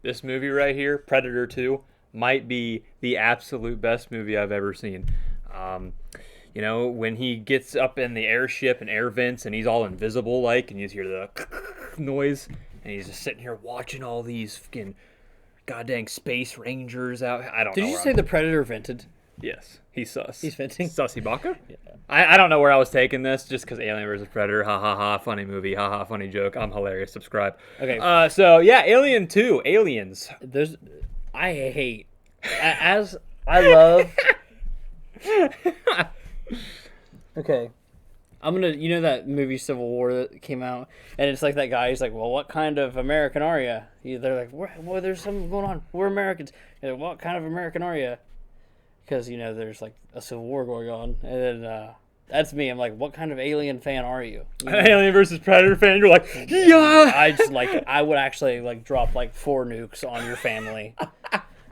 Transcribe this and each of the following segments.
this movie right here, Predator 2, might be the absolute best movie I've ever seen. Um, when he gets up in the airship and air vents and he's all invisible like, and you just hear the noise, and he's just sitting here watching all these fucking goddamn space rangers out. I don't know. Did you say the Predator vented? Yes, he's sus. He's venting? Sussy Baka? Yeah. I don't know where I was taking this, just because Alien vs. Predator, ha ha ha, funny movie, ha ha, funny joke, I'm hilarious, subscribe. Okay. So, yeah, Alien 2, Aliens. I hate, as I love. Okay. I'm gonna, that movie Civil War that came out, and it's like that guy. He's like, "Well, what kind of American are you?" They're like, "Well, there's something going on. We're Americans." Like, what kind of American are you? Because there's like a Civil War going on, and then that's me. I'm like, "What kind of Alien fan are you?" Alien vs. Predator fan. You're like, yeah. I would actually like drop like 4 nukes on your family.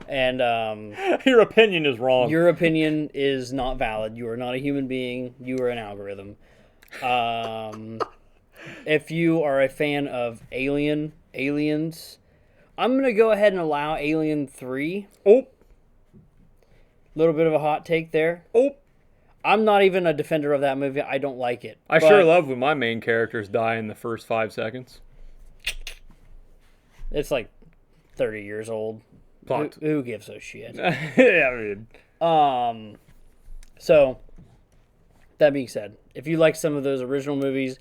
And your opinion is wrong. Your opinion is not valid. You are not a human being. You are an algorithm. If you are a fan of Aliens, I'm gonna go ahead and allow Alien 3. Oh, little bit of a hot take there. Oh, I'm not even a defender of that movie. I don't like it. I sure love when my main characters die in the first 5 seconds. It's like 30 years old. Who gives a shit? Yeah, I mean. So, that being said, if you like some of those original movies,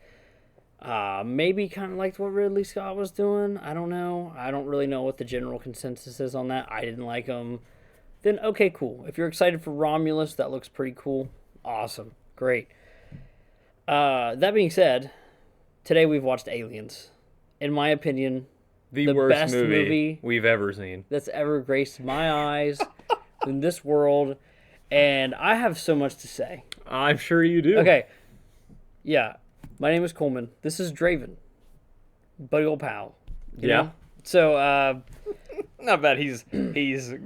maybe kind of liked what Ridley Scott was doing, I don't know. I don't really know what the general consensus is on that. I didn't like them. Then, okay, cool. If you're excited for Romulus, that looks pretty cool. Awesome. Great. That being said, today we've watched Aliens. In my opinion, the worst best movie we've ever seen. That's ever graced my eyes in this world. And I have so much to say. I'm sure you do. Okay. Yeah. My name is Coleman. This is Draven. Buddy old pal. You know? So, not bad. He's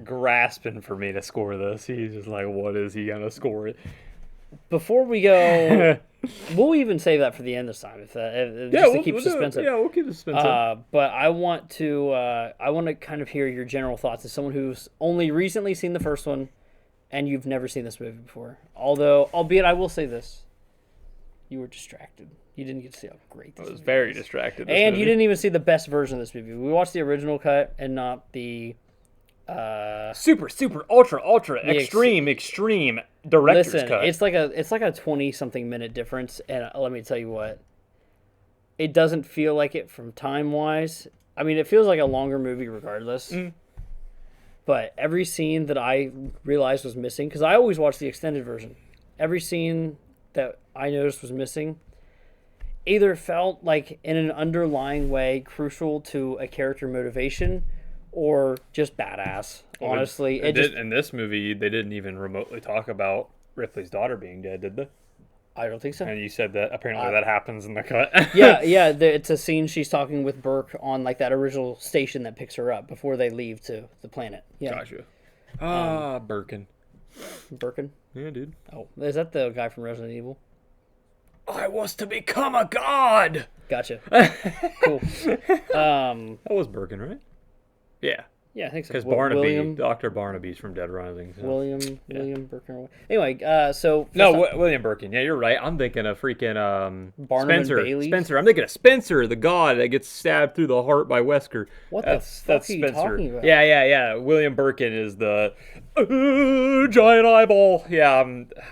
grasping for me to score this. He's just like, what is he going to score it? Before we go, we'll even save that for the end this time, to keep suspense. Yeah, we'll keep suspense. But I want to kind of hear your general thoughts as someone who's only recently seen the first one, and you've never seen this movie before. Albeit, I will say this: you were distracted. You didn't get to see how great this I was movie very is. distracted. And you didn't even see the best version of this movie. We watched the original cut and not the super ultra extreme director's listen, cut. It's like a 20-something minute difference, and let me tell you what, it doesn't feel like it from time wise. I mean, it feels like a longer movie regardless. But every scene that I realized was missing, because I always watch the extended version, every scene that I noticed was missing either felt like in an underlying way crucial to a character motivation or just badass. Honestly, in this movie, they didn't even remotely talk about Ripley's daughter being dead, did they? I don't think so. And you said that apparently that happens in the cut. yeah. It's a scene she's talking with Burke on like that original station that picks her up before they leave to the planet. Yeah. Gotcha. Birkin. Birkin? Yeah, dude. Oh, is that the guy from Resident Evil? I was to become a god. Gotcha. Cool. That was Birkin, right? Yeah. Yeah, I think so. Because Barnaby, Dr. Barnaby's from Dead Rising. So. William Birkin. Anyway, so... William Birkin. Yeah, you're right. I'm thinking of freaking Spencer. I'm thinking of Spencer, the god that gets stabbed through the heart by Wesker. That's are you talking about? Yeah. William Birkin is the giant eyeball. Yeah,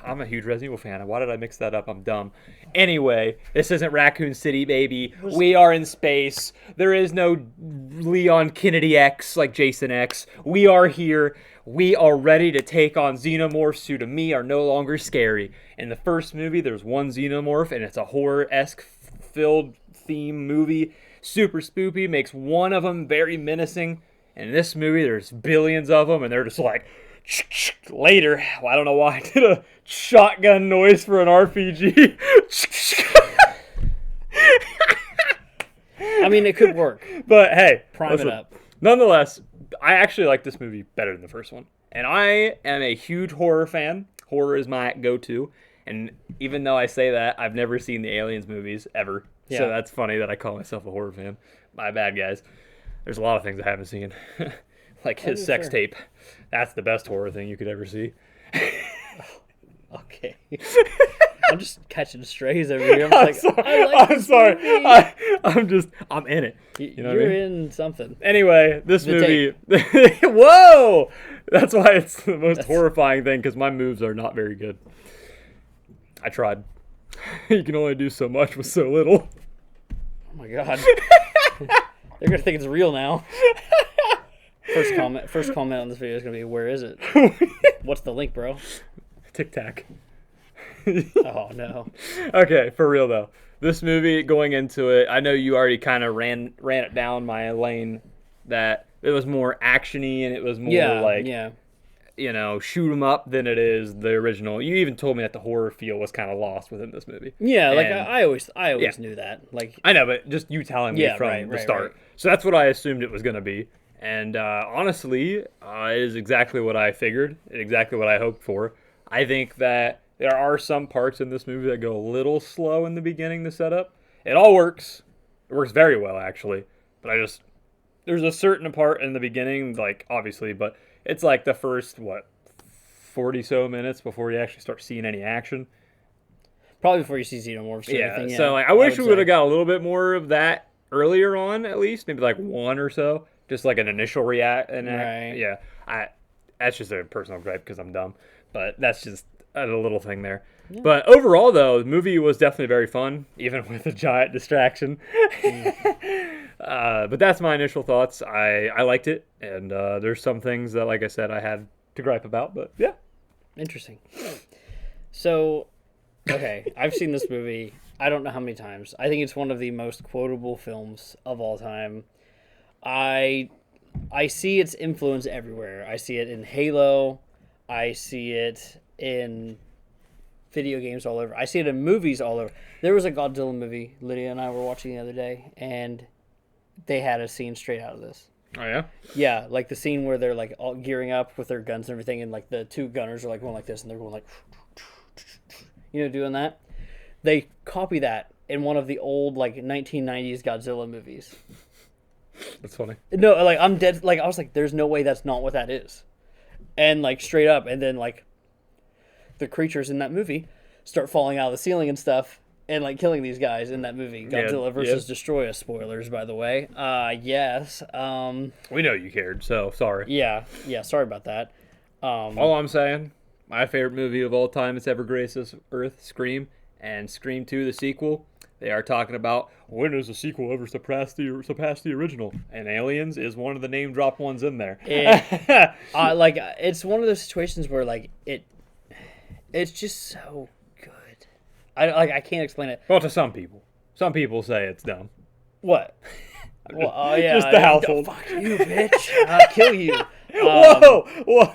I'm a huge Resident Evil fan. Why did I mix that up? I'm dumb. Anyway, this isn't Raccoon City, baby. We are in space. There is no Leon Kennedy X like Jason X. We are here. We are ready to take on xenomorphs who to me are no longer scary. In the first movie, there's one xenomorph, and it's a horror-esque filled theme movie. Super spoopy, makes one of them very menacing. In this movie, there's billions of them, and they're just like... Later, well, I don't know why I did a shotgun noise for an RPG. I mean, it could work. But hey, prime it up. Nonetheless, I actually like this movie better than the first one. And I am a huge horror fan. Horror is my go-to. And even though I say that, I've never seen the Aliens movies ever. Yeah. So that's funny that I call myself a horror fan. My bad, guys. There's a lot of things I haven't seen, like his sex fair. tape. That's the best horror thing you could ever see. Okay. I'm just catching strays over here. I'm I'm just sorry. like, I like I'm this sorry. movie. I'm in it. You know what I You're mean? in something. Anyway, this The movie. Whoa! That's why it's the most horrifying thing, because my moves are not very good. I tried. You can only do so much with so little. Oh my god. They're gonna think it's real now. First comment on this video is gonna be, where is it? What's the link, bro? Tic Tac. Oh no. Okay, for real though. This movie, going into it, I know you already kind of ran it down my lane, that it was more actiony and it was more Yeah. you know, shoot 'em up than it is the original. You even told me that the horror feel was kind of lost within this movie. Yeah, like And- I always Yeah. knew that. Like, I know, but just you telling me Yeah, from right, the right, start. right. So that's what I assumed it was going to be. And honestly, it is exactly what I figured, and exactly what I hoped for. I think that there are some parts in this movie that go a little slow in the beginning to set up. It all works. It works very well, actually. But there's a certain part in the beginning, like, obviously, but it's like the first, 40 so minutes before you actually start seeing any action. probably before you see Xenomorphs or Yeah, anything. so like, I wish we would say. have got a little bit more of that earlier on, at least maybe like one or so, just like an initial react. Right. Yeah, that's just a personal gripe because I'm dumb, but that's just a little thing there. But overall, though, the movie was definitely very fun, even with a giant distraction. But that's my initial thoughts. I liked it, and there's some things that, like I said, I had to gripe about, but yeah. Interesting. So, okay, I've seen this movie I don't know how many times. I think it's one of the most quotable films of all time. I see its influence everywhere. I see it in Halo. I see it in video games all over. I see it in movies all over. There was a Godzilla movie Lydia and I were watching the other day, and they had a scene straight out of this. Oh yeah. Yeah, like the scene where they're like all gearing up with their guns and everything, and like the two gunners are like going like this, and they're going like, doing that. They copy that in one of the old like 1990s Godzilla movies. That's funny. No, like I'm dead. Like I was like, there's no way that's not what that is, and like straight up, and then like the creatures in that movie start falling out of the ceiling and stuff. And like killing these guys in that movie, Godzilla versus Destroya. Spoilers, by the way. Yes. We know you cared, so sorry. Yeah. Sorry about that. All I'm saying, my favorite movie of all time that's ever graced this earth, Scream, and Scream 2, the sequel. They are talking about when does the sequel ever surpass the original, and Aliens is one of the name drop ones in there. Like it's one of those situations where like it's just so good. I can't explain it. Well, to some people say it's dumb. What? Well, oh yeah, Just the household. Fuck you, bitch! I'll kill you. Whoa!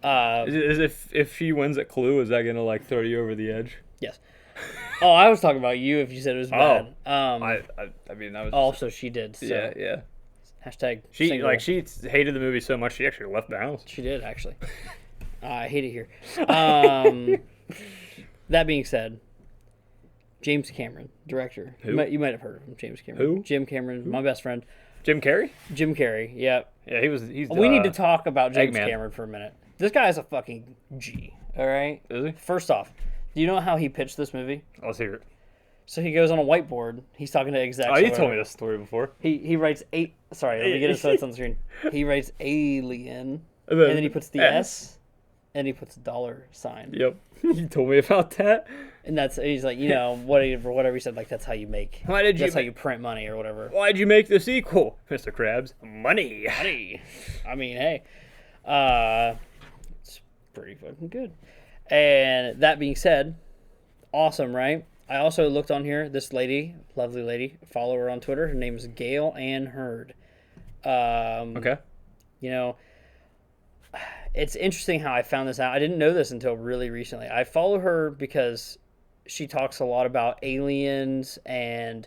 Uh, Is if she wins at Clue, is that gonna like throw you over the edge? yes. Oh, I was talking about you. If you said it was bad. I mean, that was Also, she did. So. yeah. Hashtag. She single. she hated the movie so much she actually left the house. She did actually. I hate it here. That being said, James Cameron, director. Who? You might have heard of him, James Cameron. Who? Jim Cameron, my best friend. Jim Carrey? Jim Carrey. Yep. Yeah, he's. We need to talk about James Eggman. Cameron for a minute. This guy is a fucking G. All right. Is he? First off, do you know how he pitched this movie? Let's hear it. So he goes on a whiteboard. He's talking to execs. Oh, or you told whatever. me this story before. He writes eight. Sorry, let me get it so it's on the screen. He writes alien, And and then he puts the S, and he puts $sign. Yep. You told me about that. And he's like, whatever he said, like that's how you make. Why did you That's how make- you print money or whatever. Why'd you make the sequel, Mr. Krabs? Money. Money. I mean, hey, it's pretty fucking good. And that being said, awesome, right? I also looked on here. This lady, lovely lady, follow her on Twitter. Her name is Gail Ann Hurd. Okay. You know, it's interesting how I found this out. I didn't know this until really recently. I follow her because she talks a lot about aliens and,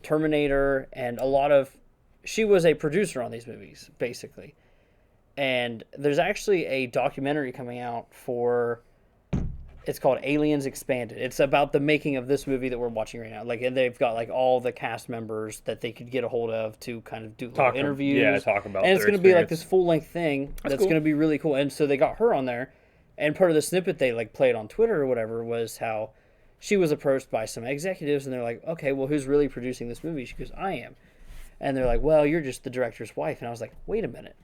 Terminator and a lot of... She was a producer on these movies, basically. And there's actually a documentary coming out for... It's called Aliens Expanded. It's about the making of this movie that we're watching right now. Like, and they've got like all the cast members that they could get a hold of to kind of do little interviews. Yeah, talk about. And it's their going to be like experience. this full length thing that's cool. going to be really cool. And so they got her on there, and part of the snippet they like played on Twitter or whatever was how she was approached by some executives, and they're like, "Okay, well, who's really producing this movie?" She goes, "I am," and they're like, "Well, you're just the director's wife." And I was like, "Wait a minute."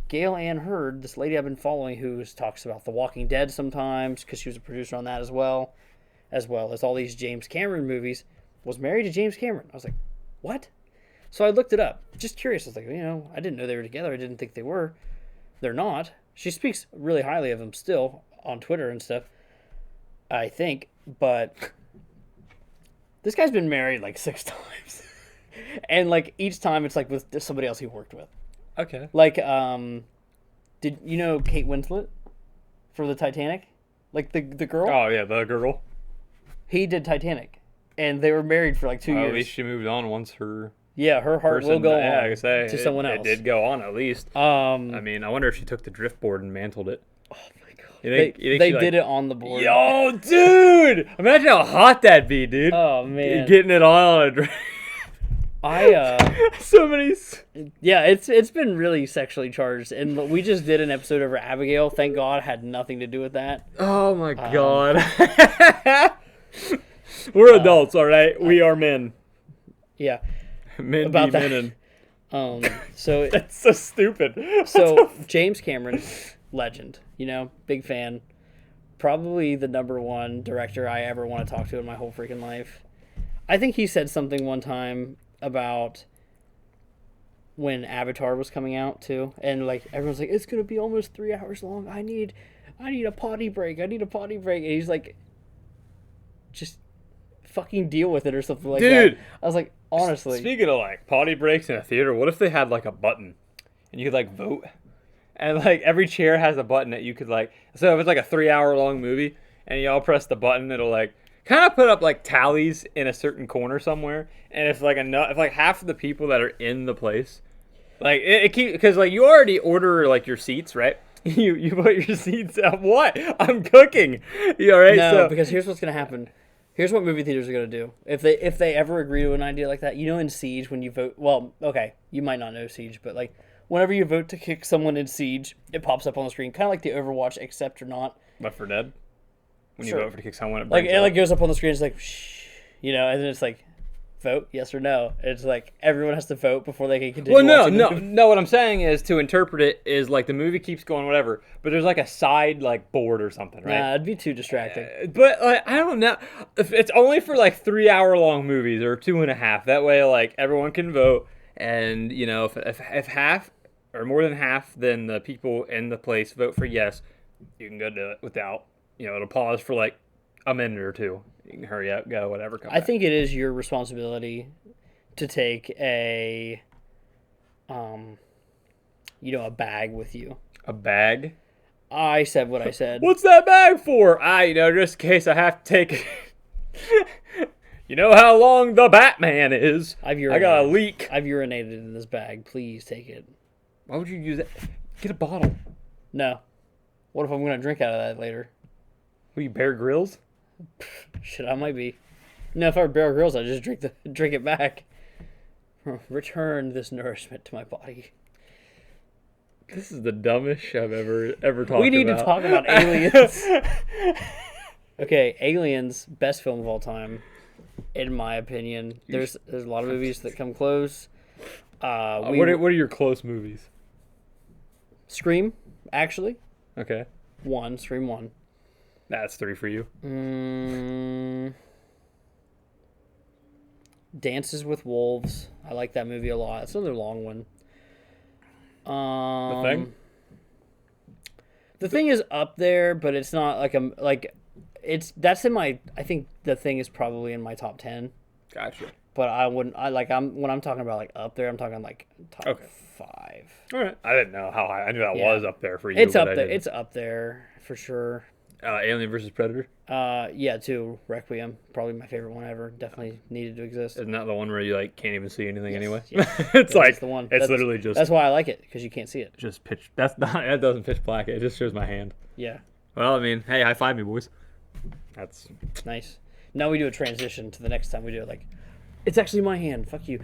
Gail Ann Hurd, this lady I've been following who talks about The Walking Dead sometimes, because she was a producer on that as well as all these James Cameron movies, was married to James Cameron. I was like, what? So I looked it up. Just curious. I was like, I didn't know they were together. I didn't think they were. They're not. She speaks really highly of him still on Twitter and stuff, I think. But this guy's been married like 6 times. And like each time it's like with somebody else he worked with. Okay. Like, did you know Kate Winslet for the Titanic? Like the girl? Oh yeah, the girl. He did Titanic, and they were married for like 2 years. At least she moved on once her Yeah, her heart will go on I could say, to someone else. It did go on at least. I mean, I wonder if she took the driftboard and mantled it. Oh my god! You think They she, like, did it on the board. Yo, dude! Imagine how hot that'd be, dude. Oh man! Getting it on a drift. So many. Yeah, it's been really sexually charged, and we just did an episode over Abigail. Thank God, had nothing to do with that. Oh my god. We're adults, all right. We are men. Yeah, Men About be that. men. So That's so stupid. So James Cameron, legend, big fan. Probably the #1 director I ever want to talk to in my whole freaking life. I think he said something one time about when Avatar was coming out too, and like everyone's like, it's gonna be almost 3 hours long. I need a potty break. I need a potty break. And he's like, just fucking deal with it or something like that. Dude. I was like, honestly. Speaking of like potty breaks in a theater, what if they had like a button and you could like vote? And like every chair has a button that you could like, so if it's like a 3-hour long movie and you all press the button, it'll like kind of put up like tallies in a certain corner somewhere. And if like half of the people that are in the place, like it keep, because like you already order like your seats, right? You put your seats up. What? I'm cooking. You all right? No, because here's what's gonna happen. Here's what movie theaters are gonna do if they ever agree to an idea like that. In Siege, when you vote, well, okay, you might not know Siege, but like whenever you vote to kick someone in Siege, it pops up on the screen, kind of like the Overwatch, except or not. Left 4 Dead. When Sure. you vote for to kick someone, it Like brings it up. like goes up on the screen. It's like, shh, and then it's like, vote yes or no. It's like everyone has to vote before they can continue. Well, watching the movie. no. What I'm saying is to interpret it is like the movie keeps going, whatever, but there's like a side like board or something, right? Nah, it'd be too distracting. But like I don't know, if it's only for like 3-hour long movies or 2.5. That way, like everyone can vote, and if half or more than half, then the people in the place vote for yes, you can go do it without it'll pause for like a minute or two. You can hurry up, go, whatever. Come I back. think it is your responsibility to take a bag with you. A bag. I said what I said. What's that bag for? Just in case I have to take it. You know how long the Batman is. I've I got a urinated. leak. I've urinated in this bag. Please take it. Why would you use that? Get a bottle. No. What if I'm going to drink out of that later? Who you, Bear Grylls? Shit, I might be. No, if I were Bear Grylls, I'd just drink it back. Return this nourishment to my body. This is the dumbest shit I've ever talked about. We need to talk about Aliens. Okay, Aliens, best film of all time, in my opinion. There's a lot of movies that come close. What are your close movies? Scream, actually. Okay. Scream 1. That's 3 for you. Dances with Wolves. I like that movie a lot. It's another long one. The Thing? The Thing is up there, but it's not that's in my. I think The Thing is probably in my top 10. Gotcha. But when I'm talking about like up there, I'm talking like top 5. All right. I didn't know how high. I knew that Yeah. was up there for you. It's but up I there. didn't. It's up there for sure. Alien versus Predator. Yeah, too. Requiem, probably my favorite one ever. Definitely needed to exist. Isn't that the one where you like can't even see anything anyway? yes. It's That like is the one. It's That's- literally just That's why I like it, because you can't see it. just pitch. That's not. That doesn't pitch black. It just shows my hand. Yeah. Well, I mean, hey, high five me, boys. That's Nice. Now we do a transition to the next time we do it. Like, it's actually my hand. Fuck you.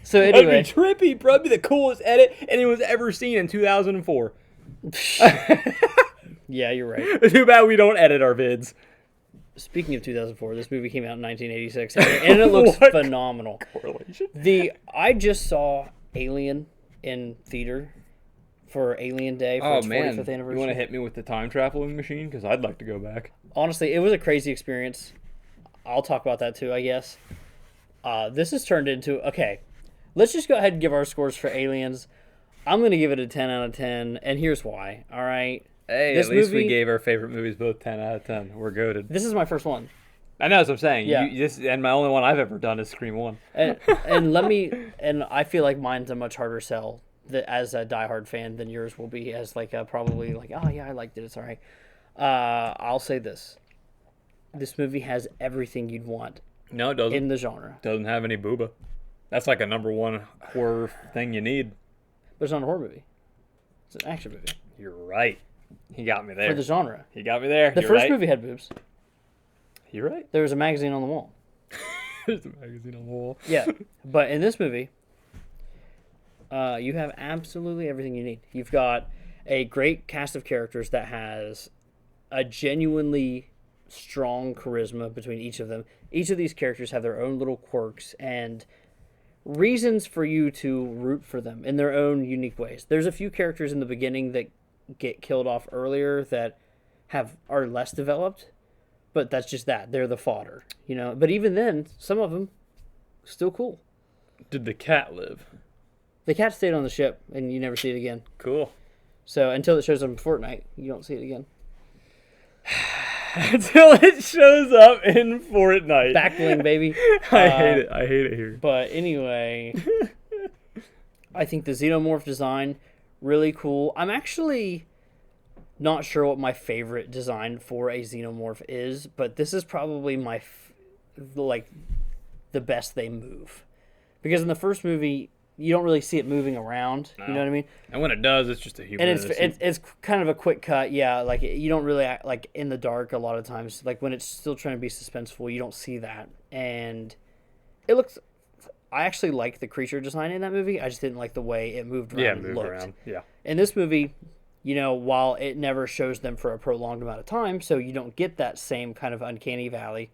So that'd anyway, be trippy, bro. That'd be the coolest edit anyone's ever seen in 2004. yeah, you're right. Too bad we don't edit our vids. Speaking of 2004, this movie came out in 1986, and it looks What? phenomenal. Correlation. I just saw Alien in theater for Alien Day for Oh its 45th man, anniversary. you want to hit me with the time traveling machine? Because I'd like to go back. Honestly, it was a crazy experience. I'll talk about that too, I guess. This has turned into okay. Let's just go ahead and give our scores for Aliens. I'm gonna give it a 10 out of 10, and here's why. All right. Hey, This at least we movie- gave our favorite movies both 10 out of 10. We're goated. This is my first one. I know that's what I'm saying. Yeah. And my only one I've ever done is Scream 1. And I feel like mine's a much harder sell as a diehard fan than yours will be as like probably like, oh yeah, I liked it, it's all right. I'll say this movie has everything you'd want No, it doesn't. in the genre, Doesn't have any booba. That's like a number one horror thing you need. but it's not a horror movie, it's an action movie You're right. He got me for there. the genre. He got me there. The You're first right. movie had boobs. You're right. There was a magazine on the wall. There's a magazine on the wall. Yeah, but in this movie, you have absolutely everything you need. You've got a great cast of characters that has a genuinely strong charisma between each of them. Each of these characters have their own little quirks and reasons for you to root for them in their own unique ways. There's a few characters in the beginning that get killed off earlier that are less developed, but that's just that. They're the fodder, you know. But even then, some of them still cool. Did the cat live? The cat stayed on the ship, and you never see it again. Cool. So until it shows up in Fortnite, you don't see it again. Until it shows up in Fortnite. Back bling, baby. I hate it. I hate it here. But anyway, I think the xenomorph design really cool. I'm actually not sure what my favorite design for a xenomorph is, but this is probably my the best they move, because in the first movie you don't really see it moving around. No. You know what I mean? And when it does, it's just a human. And it's kind of a quick cut, yeah. Like you don't really act, like in the dark a lot of times. Like when it's still trying to be suspenseful, you don't see that. And it looks. I actually like the creature design in that movie. I just didn't like the way it moved around. yeah, and move looked. around. Yeah. In this movie, you know, while it never shows them for a prolonged amount of time, so you don't get that same kind of uncanny valley.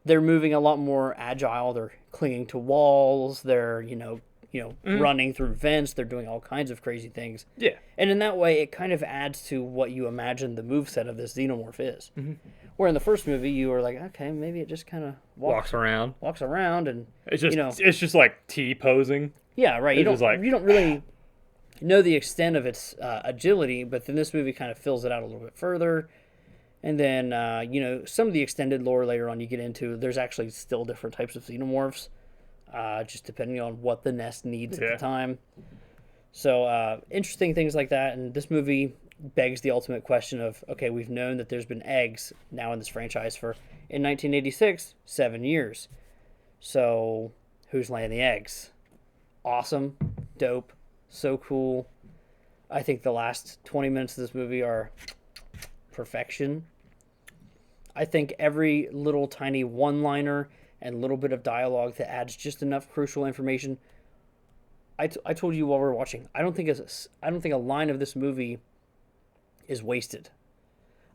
They're moving a lot more agile. They're clinging to walls. They're running through vents. They're doing all kinds of crazy things. Yeah. And in that way, it kind of adds to what you imagine the moveset of this xenomorph is. Mm-hmm. Where in the first movie, you were like, okay, maybe it just kind of Walks around. and It's just it's just like T posing. yeah, right. You It's just like- you don't really know the extent of its agility, but then this movie kind of fills it out a little bit further. And then some of the extended lore later on you get into. There's actually still different types of xenomorphs. Just depending on what the nest needs at the time. So, interesting things like that. And this movie begs the ultimate question of, okay, we've known that there's been eggs now in this franchise in 1986, 7 years. So, who's laying the eggs? Awesome. Dope. So cool. I think the last 20 minutes of this movie are perfection. I think every little tiny one-liner and little bit of dialogue that adds just enough crucial information. I told you while we were watching, I don't think a line of this movie is wasted.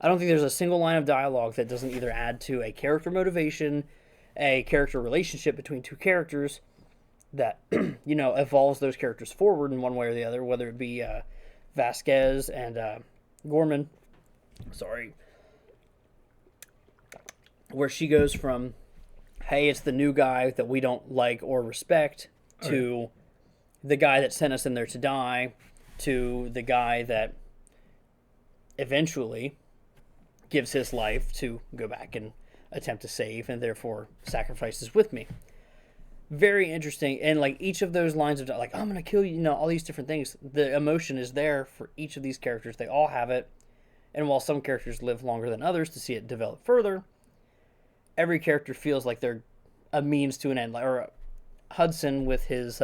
I don't think there's a single line of dialogue that doesn't either add to a character motivation, a character relationship between two characters that evolves those characters forward in one way or the other, whether it be Vasquez and Gorman. Sorry. Where she goes from, hey, it's the new guy that we don't like or respect, to the guy that sent us in there to die, to the guy that eventually gives his life to go back and attempt to save and therefore sacrifices with me. Very interesting. And like each of those lines of like, I'm going to kill you, all these different things, the emotion is there for each of these characters. They all have it. And while some characters live longer than others to see it develop further, every character feels like they're a means to an end. Or Hudson with his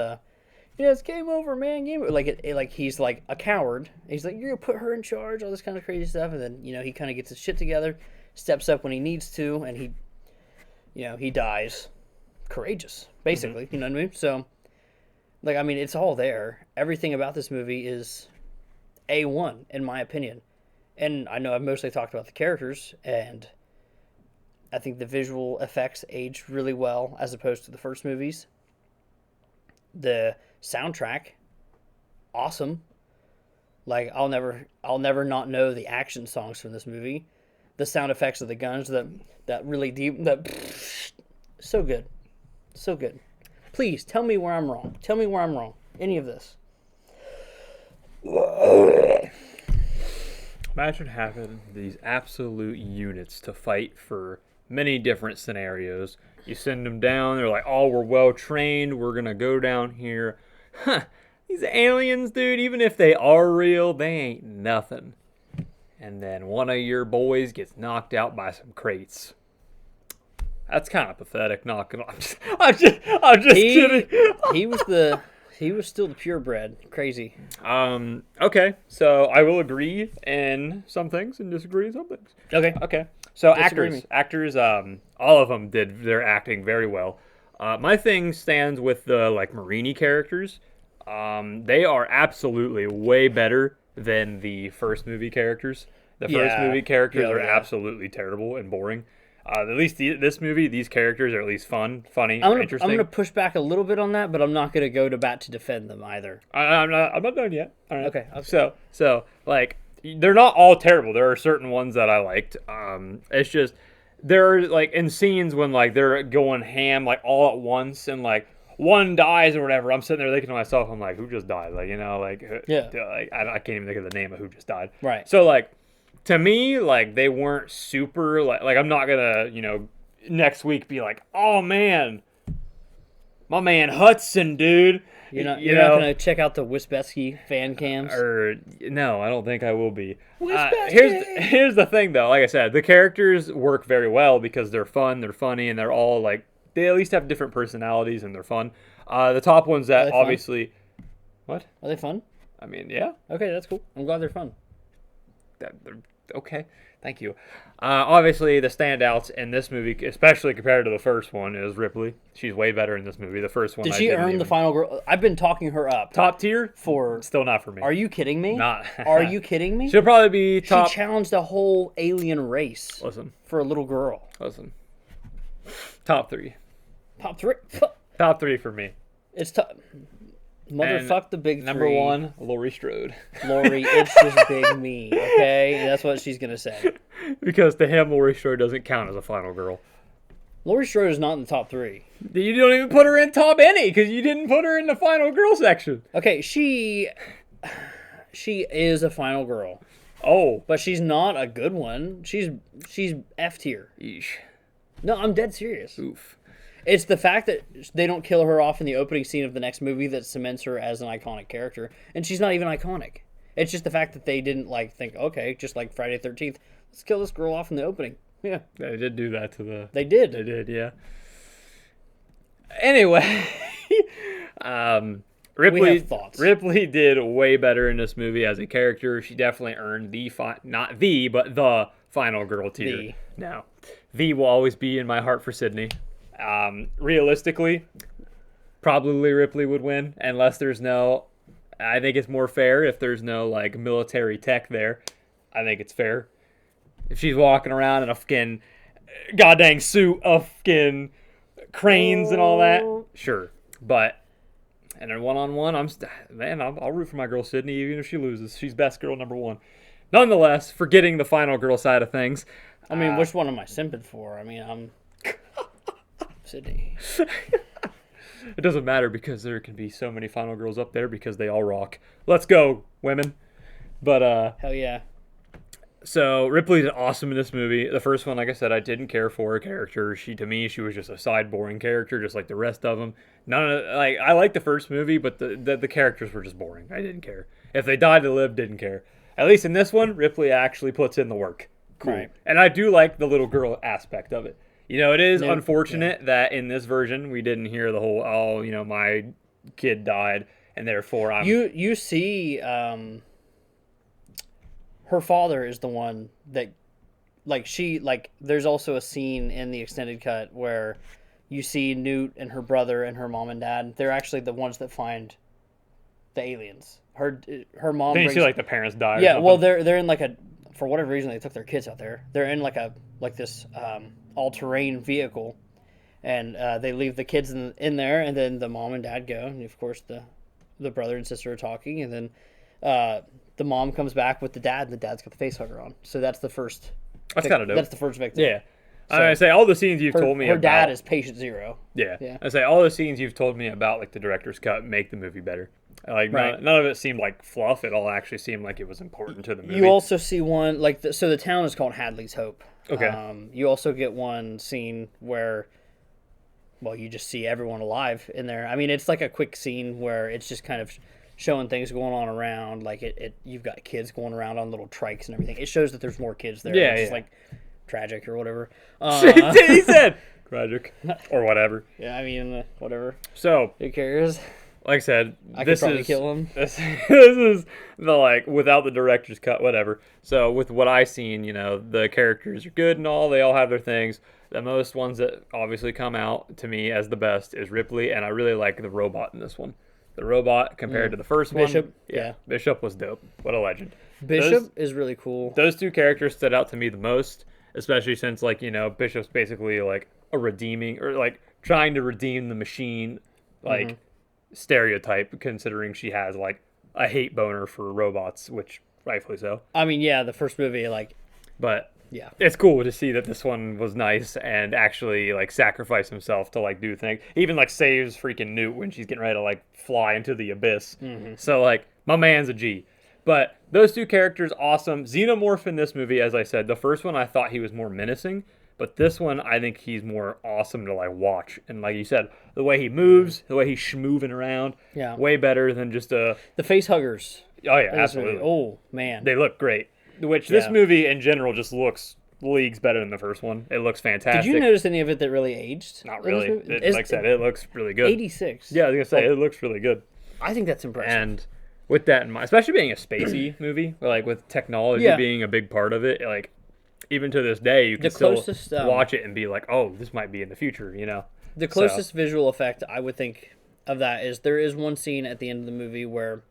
Yeah, it's game over, man. Game over. Like like he's like a coward. He's like, you're gonna put her in charge, all this kind of crazy stuff, and then he kind of gets his shit together, steps up when he needs to, and he dies courageous, basically. You know what I mean? So, like, I mean, it's all there. Everything about this movie is A1 in my opinion, and I know I've mostly talked about the characters, and I think the visual effects aged really well as opposed to the first movies. The soundtrack, awesome. Like I'll never not know the action songs from this movie. The sound effects of the guns, that really deep, so good, so good. Please tell me where I'm wrong. Tell me where I'm wrong. Any of this. Imagine having these absolute units to fight for many different scenarios. You send them down, they're like, oh, we're well trained, we're gonna go down here. Huh, these aliens, dude, even if they are real, they ain't nothing. And then one of your boys gets knocked out by some crates. That's kind of pathetic, not gonna I'm just kidding. He was still the purebred. Crazy. Okay, so I will agree in some things and disagree in some things. Okay. So Disagree actors, all of them did their acting very well. My thing stands with the Marini characters. They are absolutely way better than the first movie characters. The first movie characters are absolutely terrible and boring. At least this movie, these characters are at least fun, funny, interesting. I'm gonna push back a little bit on that, but I'm not gonna go to bat to defend them either. I'm not done yet. All right. Okay. So they're not all terrible. There are certain ones that I liked. It's just there are in scenes when they're going ham all at once and one dies or whatever. I'm sitting there thinking to myself, I'm like, who just died? I can't even think of the name of who just died. Right. So to me, they weren't super I'm not gonna next week be like, oh man, my man Hudson, dude. You're not gonna check out the Wisbetsky fan cams? No, I don't think I will be. Here's the thing though. Like I said, the characters work very well because they're fun, they're funny, and they're all they at least have different personalities and they're fun. The top ones that obviously, what? Are they fun? I mean, yeah. Okay, that's cool. I'm glad they're fun. Okay, thank you. Obviously, the standouts in this movie, especially compared to the first one, is Ripley. She's way better in this movie. The first one, did she earn the final girl? I've been talking her up. Top tier? For still not for me. Are you kidding me? Not. Are you kidding me? She'll probably be top. She challenged a whole alien race. Listen. For a little girl. Listen. Top 3. Top 3. Top 3 for me. It's top. Motherfuck the big number 3. 1, Laurie Strode. Laurie, it's just big me, okay? And that's what she's going to say. Because to him, Laurie Strode doesn't count as a final girl. Laurie Strode is not in the top 3. You don't even put her in top any because you didn't put her in the final girl section. Okay, she is a final girl. Oh. But she's not a good one. She's F tier. Yeesh. No, I'm dead serious. Oof. It's the fact that they don't kill her off in the opening scene of the next movie that cements her as an iconic character. And she's not even iconic. It's just the fact that they didn't think, okay, just like Friday the 13th, let's kill this girl off in the opening. Yeah. They did do that to the... They did. They did, yeah. Anyway. We have thoughts. Ripley did way better in this movie as a character. She definitely earned not the, but the final girl tier. The. No. The will always be in my heart for Sydney. Realistically, probably Ripley would win unless there's no... I think it's more fair if there's no military tech there. I think it's fair. If she's walking around in a fucking goddamn suit of fucking cranes and all that, sure. But in a one-on-one, I'll root for my girl Sydney even if she loses. She's best girl number 1. Nonetheless, forgetting the final girl side of things. I mean, which one am I simping for? I mean, I'm Sydney. It doesn't matter because there can be so many final girls up there because they all rock. Let's go, women. But hell yeah. So Ripley's awesome in this movie. The first one, like I said, I didn't care for her character. To me, she was just a side boring character, just like the rest of them. I liked the first movie, but the characters were just boring. I didn't care. If they died to live, didn't care. At least in this one, Ripley actually puts in the work. Cool. Right. And I do like the little girl aspect of it. It is unfortunate that in this version we didn't hear the whole, my kid died. and therefore I'm You see, her father is the one that, there's also a scene in the extended cut where you see Newt and her brother and her mom and dad. They're actually the ones that find the aliens. Her mom. Then you brings, see like the parents die. Or yeah, something. well, they're in like a, for whatever reason they took their kids out there. They're in like this all-terrain vehicle, and they leave the kids in there, and then the mom and dad go, and of course the brother and sister are talking, and then the mom comes back with the dad, and the dad's got the face hugger on. So that's the first. That's kind of dope. That's the first victim. Yeah. I say all the scenes you've told me her about. dad is patient zero. Yeah. I say all the scenes you've told me about, like the director's cut, make the movie better. Like Right. none of it seemed like fluff. It all actually seemed like it was important to the movie. You also see one so the town is called Hadley's Hope. Okay. You also get one scene where, well, you just see everyone alive in there. I mean, it's like a quick scene where it's just kind of showing things going on around. Like you've got kids going around on little trikes and everything. It shows that there's more kids there. Yeah, It's just yeah. like tragic or whatever. He said tragic or whatever. Yeah, I mean, whatever. So, Who cares? like I said, I this could probably is kill him. This is the like without the director's cut, whatever. So with what I seen, the characters are good and all. They all have their things. The most ones that obviously come out to me as the best is Ripley, and I really like the robot in this one. The robot compared to the first one. Bishop, yeah. Bishop was dope. What a legend. Bishop is really cool. Those two characters stood out to me the most, especially since Bishop's basically like a redeeming or like trying to redeem the machine, like stereotype, considering she has like a hate boner for robots, which rightfully so. I mean, yeah, the first movie, But yeah. it's cool to see that this one was nice and actually like sacrifice himself to like do things. He even like saves freaking Newt when she's getting ready to like fly into the abyss. So like my man's a G. But those two characters, awesome. Xenomorph in this movie, as I said, the first one I thought he was more menacing, but this one I think he's more awesome to like watch. And like you said, the way he moves, the way he's schmoving around, Yeah. way better than just a. The face huggers. Oh yeah, in this movie. absolutely. Oh man. They look great. Which this Yeah. movie in general just looks leagues better than the first one. It looks fantastic. Did you notice any of it that really aged? Not in this really. movie? Like I said, it looks really good. 86. Yeah, I was gonna say it looks really good. I think that's impressive. And with that in mind, especially being a spacey movie, like with technology Yeah. being a big part of it, like even to this day, you can The still closest, watch it and be like, "Oh, this might be in the future," The closest visual effect I would think of that is there is one scene at the end of the movie where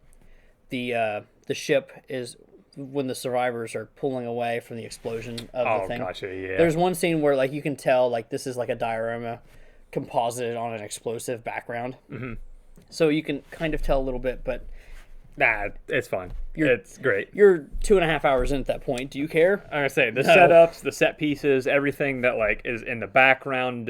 the ship is, when the survivors are pulling away from the explosion of Oh, the thing. gotcha, yeah. There's one scene where like you can tell like this is like a diorama composited on an explosive background. Mm-hmm. So you can kind of tell a little bit, but Nah, it's fine. It's great. you're 2.5 hours in at that point. Do you care? I'm gonna say the setups, the set pieces, everything that like is in the background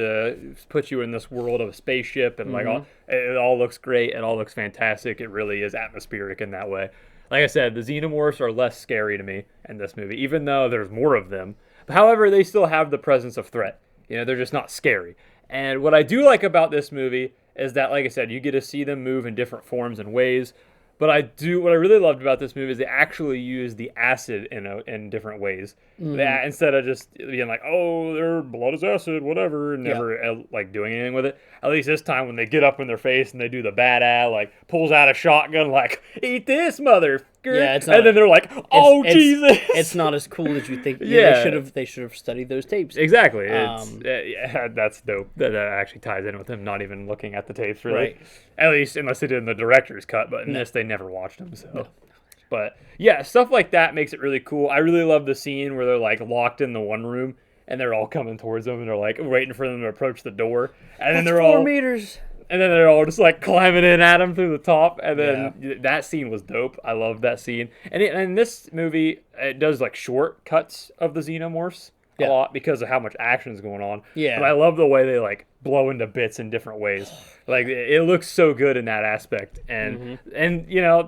puts you in this world of a spaceship, and like it all looks great. It all looks fantastic. It really is atmospheric in that way. Like I said, the xenomorphs are less scary to me in this movie, even though there's more of them. However, they still have the presence of threat. They're just not scary. And what I do like about this movie is that, like I said, you get to see them move in different forms and ways. But what I really loved about this movie is they actually use the acid in different ways. That instead of just being like, oh, their blood is acid, whatever, and never like doing anything with it. At least this time when they get up in their face and they do the badass, like pulls out a shotgun, like, eat this, mother. Yeah, it's not- and then they're like, oh, It's- Jesus. It's not as cool as you think. Yeah. They should have studied those tapes. Exactly. Yeah, that's dope. That actually ties in with him not even looking at the tapes, really. Right. At least unless they did in the director's cut, but in this they never watched them. So, but yeah, stuff like that makes it really cool. I really love the scene where they're like locked in the one room and they're all coming towards them and they're like waiting for them to approach the door, and then That's they're 4 all meters. and then they're all just like climbing in at him through the top. And then that scene was dope. I loved that scene. And in this movie, it does like short cuts of the xenomorphs a lot because of how much action is going on. Yeah. But I love the way they like blow into bits in different ways. Like it looks so good in that aspect. And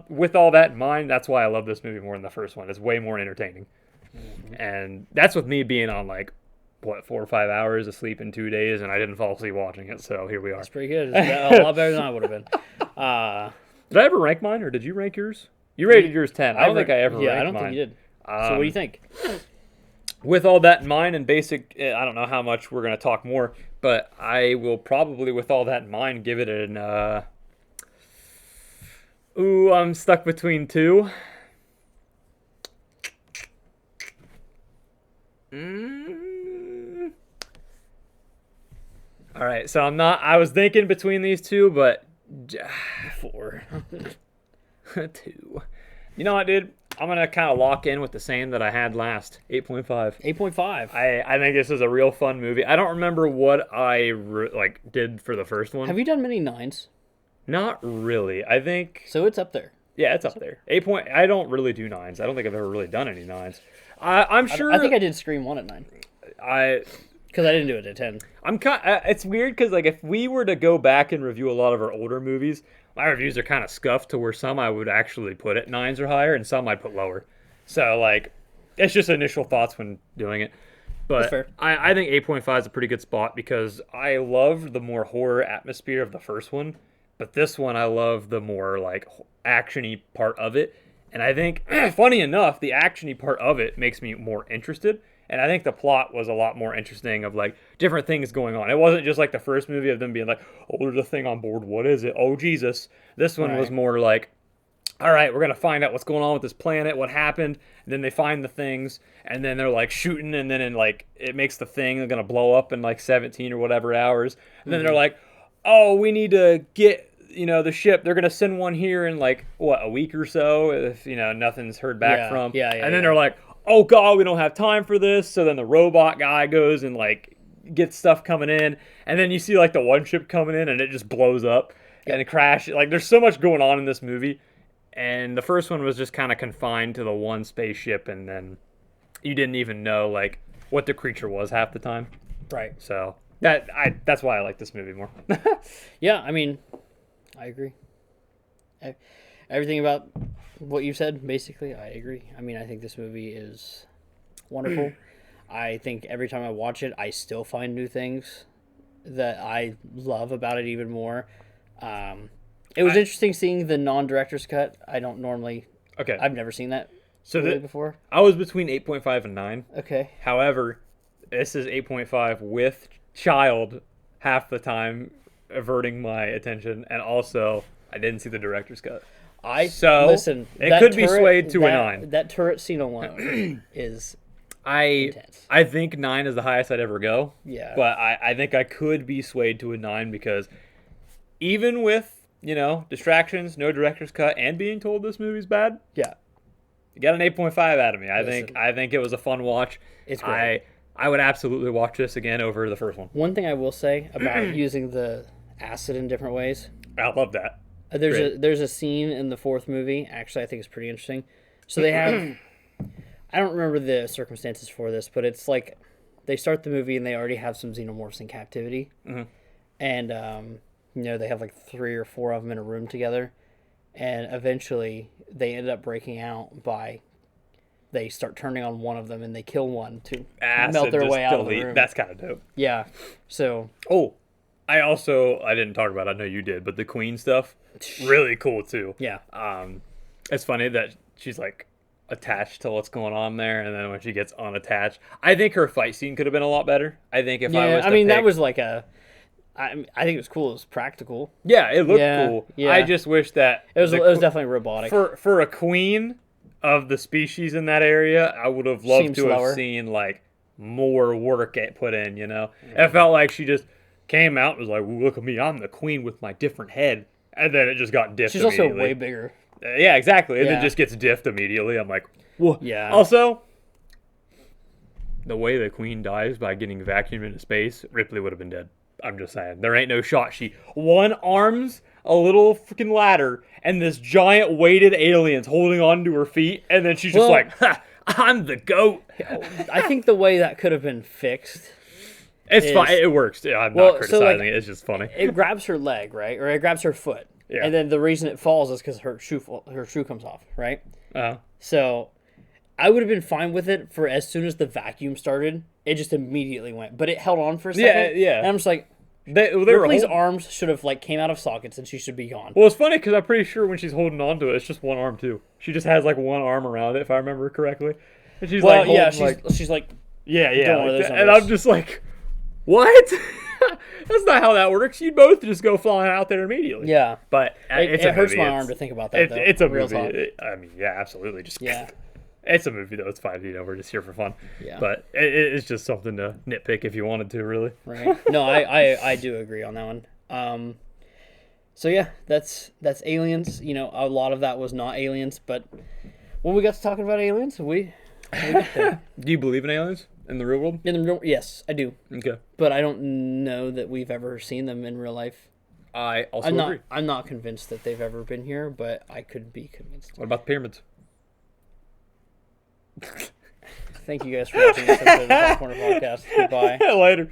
with all that in mind, that's why I love this movie more than the first one. It's way more entertaining. And that's with me being on like 4 or 5 hours of sleep in 2 days, and I didn't fall asleep watching it. So here we are. It's pretty good. It's a lot better than I would have been. Did I ever rank mine, or did you rank yours? You rated yours 10. I don't think I ever ranked Yeah, I don't mine. think you did. So what do you think? With all that in mind and basic, I don't know how much we're going to talk more, but I will probably, with all that in mind, give it an Ooh, I'm stuck between two. All right, so I was thinking between these two, but 4. two. You know what, dude? I'm gonna kind of lock in with the same that I had last, 8.5. 8.5. I think this is a real fun movie. I don't remember what I did for the first one. Have you done many 9s? Not really. I think So it's up there. yeah, it's up there. 8 point. I don't really do 9s. I don't think I've ever really done any 9s. I'm sure. I think I did Scream 1 at 9. I Because I didn't do it at 10. I'm kind. It's weird because like if we were to go back and review a lot of our older movies, my reviews are kind of scuffed to where some I would actually put at 9s or higher, and some I'd put lower. So like, it's just initial thoughts when doing it. But That's fair. I think 8.5 is a pretty good spot because I loved the more horror atmosphere of the first one, but this one I love the more like actiony part of it. And I think, funny enough, the actiony part of it makes me more interested. And I think the plot was a lot more interesting of like different things going on. It wasn't just like the first movie of them being like, oh, there's a thing on board. What is it? Oh, Jesus. This one was Right. more like, all right, we're going to find out what's going on with this planet, what happened. And then they find the things and then they're like shooting. And then it makes the thing going to blow up in like 17 or whatever hours. And then they're like, oh, we need to get, the ship. They're going to send one here in like, a week or so if, nothing's heard back Yeah, from. yeah, And then yeah. they're like, oh God, we don't have time for this. So then the robot guy goes and like gets stuff coming in. And then you see like the one ship coming in and it just blows up and it crashes. Like there's so much going on in this movie. And the first one was just kind of confined to the one spaceship. And then you didn't even know like what the creature was half the time. Right. So that's why I like this movie more. Yeah, I mean, I agree. Everything about what you said, basically, I agree. I mean, I think this movie is wonderful. I think every time I watch it, I still find new things that I love about it even more. It was interesting seeing the non-director's cut. I don't normally... Okay. I've never seen that So movie before. I was between 8.5 and 9. Okay. However, this is 8.5 with child half the time averting my attention, and also I didn't see the director's cut. Listen. It that could be turret- swayed to a that- 9. That turret scene alone is intense. I think 9 is the highest I'd ever go. Yeah. But I think I could be swayed to a 9 because even with, distractions, no director's cut, and being told this movie's bad, Yeah. you got an 8.5 out of me. Listen. I think it was a fun watch. It's great. I would absolutely watch this again over the first one. One thing I will say about using the acid in different ways. I love that. There's a scene in the fourth movie. Actually, I think it's pretty interesting. So they have, I don't remember the circumstances for this, but it's like they start the movie and they already have some xenomorphs in captivity, and they have like 3 or 4 of them in a room together, and eventually they end up breaking out by. They start turning on one of them and they kill one to melt their way out of the room. That's kind of dope. Yeah. So Oh, I didn't talk about it. I know you did, but the Queen stuff, really cool too. yeah. It's funny that she's like attached to what's going on there, and then when she gets unattached, I think her fight scene could have been a lot better. I think if I was, that was like a. I think it was cool. It was practical. yeah, it looked Yeah, cool. yeah. I just wish that It was definitely robotic. for a queen of the species in that area. I would have loved Seemed to slower. have seen like more work put in. It felt like she just came out and was like, "Look at me, I'm the queen with my different head," and then it just got diffed. She's also immediately. way bigger. Yeah, exactly. And Yeah. then just gets diffed immediately. I'm like, whoa. Yeah. Also, the way the queen dies by getting vacuumed into space, Ripley would have been dead. I'm just saying. There ain't no shot. She one arms a little freaking ladder and this giant weighted alien's holding on to her feet, and then she's just Well- like, ha, I'm the goat. I think the way that could have been fixed, It's is- fine. It works. I'm Well, not so, like, criticizing it. It's just funny. it grabs her leg, right? Or it grabs her foot. Yeah. And then the reason it falls is because her shoe comes off, right? Uh, So I would have been fine with it for as soon as the vacuum started. It just immediately went. But it held on for a second. yeah. And I'm just like, they were Ripley's holding- arms should have like came out of sockets and she should be gone. Well, it's funny because I'm pretty sure when she's holding on to it, it's just one arm too. She just has like one arm around it, if I remember correctly. And she's Well, like, yeah, holding, she's like, yeah, Don't worry, like there's that. no And risk. I'm just like, what? That's not how that works. You'd both just go flying out there immediately. Yeah. But it's a It hurts movie. my arm to think about that, though. It's a Real movie. talk. I mean, yeah, absolutely. Just Yeah. It's a movie, though. It's fine. We're just here for fun. Yeah. But it's just something to nitpick if you wanted to, really. Right. No, I do agree on that one. So yeah, that's Aliens. You know, a lot of that was not Aliens, but when we got to talking about aliens, we got there. Do you believe in aliens in the real world? Yes, I do, Okay. but I don't know that we've ever seen them in real life. I also I'm agree. not convinced that they've ever been here, but I could be convinced. What about the pyramids? Thank you guys for watching this episode of the Top Corner Podcast. Goodbye. Later.